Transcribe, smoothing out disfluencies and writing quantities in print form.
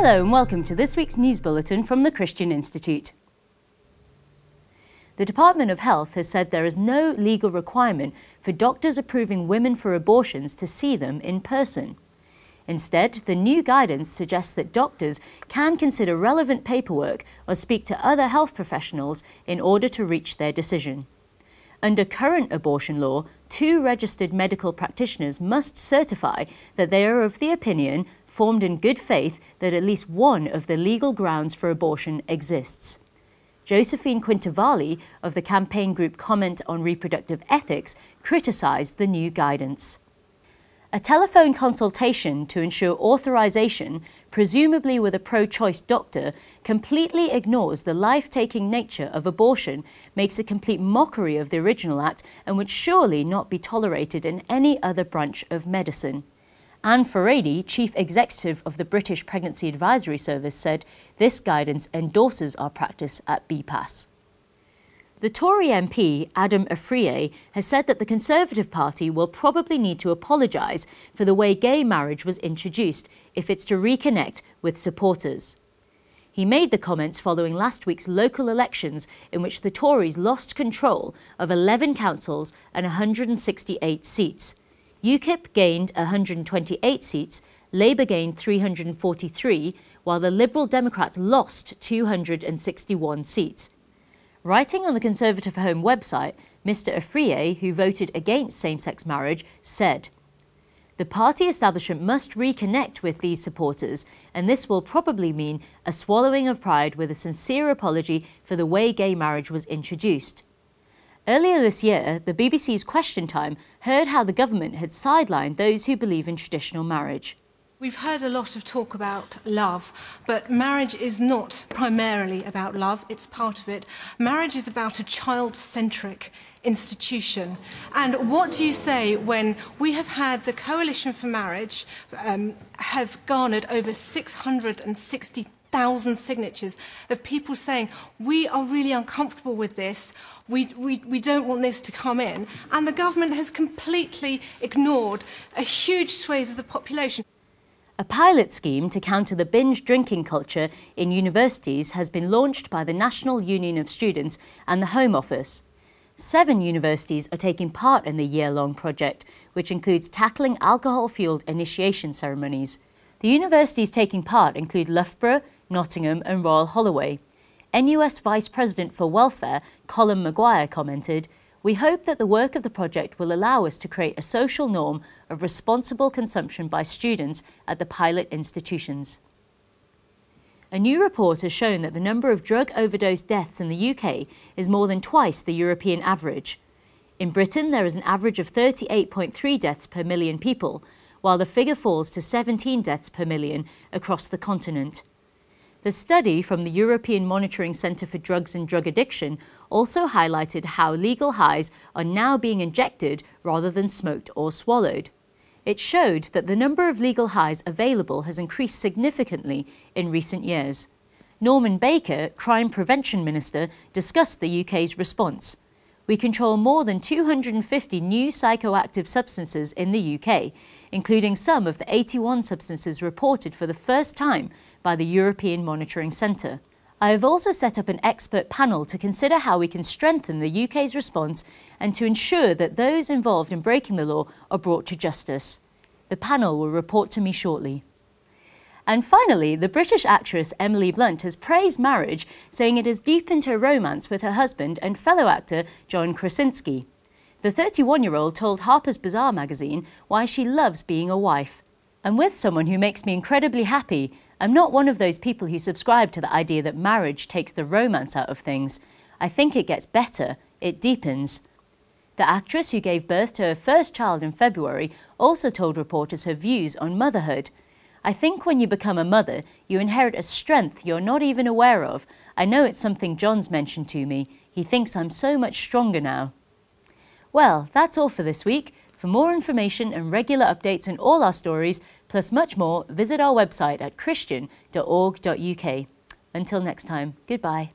Hello and welcome to this week's news bulletin from the Christian Institute. The Department of Health has said there is no legal requirement for doctors approving women for abortions to see them in person. Instead, the new guidance suggests that doctors can consider relevant paperwork or speak to other health professionals in order to reach their decision. Under current abortion law, 2 registered medical practitioners must certify that they are of the opinion, formed in good faith, that at least one of the legal grounds for abortion exists. Josephine Quintavalli of the campaign group Comment on Reproductive Ethics criticised the new guidance. A telephone consultation to ensure authorisation, presumably with a pro-choice doctor, completely ignores the life-taking nature of abortion, makes a complete mockery of the original act, and would surely not be tolerated in any other branch of medicine. Anne Furedi, Chief Executive of the British Pregnancy Advisory Service, said this guidance endorses our practice at BPAS. The Tory MP, Adam Afriyie, has said that the Conservative Party will probably need to apologise for the way gay marriage was introduced if it's to reconnect with supporters. He made the comments following last week's local elections in which the Tories lost control of 11 councils and 168 seats. UKIP gained 128 seats, Labour gained 343, while the Liberal Democrats lost 261 seats. Writing on the Conservative Home website, Mr Afriyie, who voted against same-sex marriage, said, "The party establishment must reconnect with these supporters, and this will probably mean a swallowing of pride with a sincere apology for the way gay marriage was introduced." Earlier this year, the BBC's Question Time heard how the government had sidelined those who believe in traditional marriage. We've heard a lot of talk about love, but marriage is not primarily about love, it's part of it. Marriage is about a child-centric institution. And what do you say when we have had the Coalition for Marriage have garnered over 660,000 signatures of people saying, we are really uncomfortable with this, we don't want this to come in, and the government has completely ignored a huge swathe of the population. A pilot scheme to counter the binge drinking culture in universities has been launched by the National Union of Students and the Home Office. 7 universities are taking part in the year-long project, which includes tackling alcohol-fuelled initiation ceremonies. The universities taking part include Loughborough, Nottingham and Royal Holloway. NUS Vice President for Welfare, Colin Maguire, commented, "We hope that the work of the project will allow us to create a social norm of responsible consumption by students at the pilot institutions." A new report has shown that the number of drug overdose deaths in the UK is more than twice the European average. In Britain, there is an average of 38.3 deaths per million people, while the figure falls to 17 deaths per million across the continent. The study from the European Monitoring Centre for Drugs and Drug Addiction also highlighted how legal highs are now being injected rather than smoked or swallowed. It showed that the number of legal highs available has increased significantly in recent years. Norman Baker, Crime Prevention Minister, discussed the UK's response. "We control more than 250 new psychoactive substances in the UK, including some of the 81 substances reported for the first time by the European Monitoring Centre. I have also set up an expert panel to consider how we can strengthen the UK's response and to ensure that those involved in breaking the law are brought to justice. The panel will report to me shortly." And finally, the British actress Emily Blunt has praised marriage, saying it has deepened her romance with her husband and fellow actor John Krasinski. The 31-year-old told Harper's Bazaar magazine why she loves being a wife. "I'm with someone who makes me incredibly happy. I'm not one of those people who subscribe to the idea that marriage takes the romance out of things. I think it gets better, it deepens." The actress, who gave birth to her first child in February, also told reporters her views on motherhood. "I think when you become a mother, you inherit a strength you're not even aware of. I know it's something John's mentioned to me. He thinks I'm so much stronger now." Well, that's all for this week. For more information and regular updates on all our stories, plus much more, visit our website at christian.org.uk. Until next time, goodbye.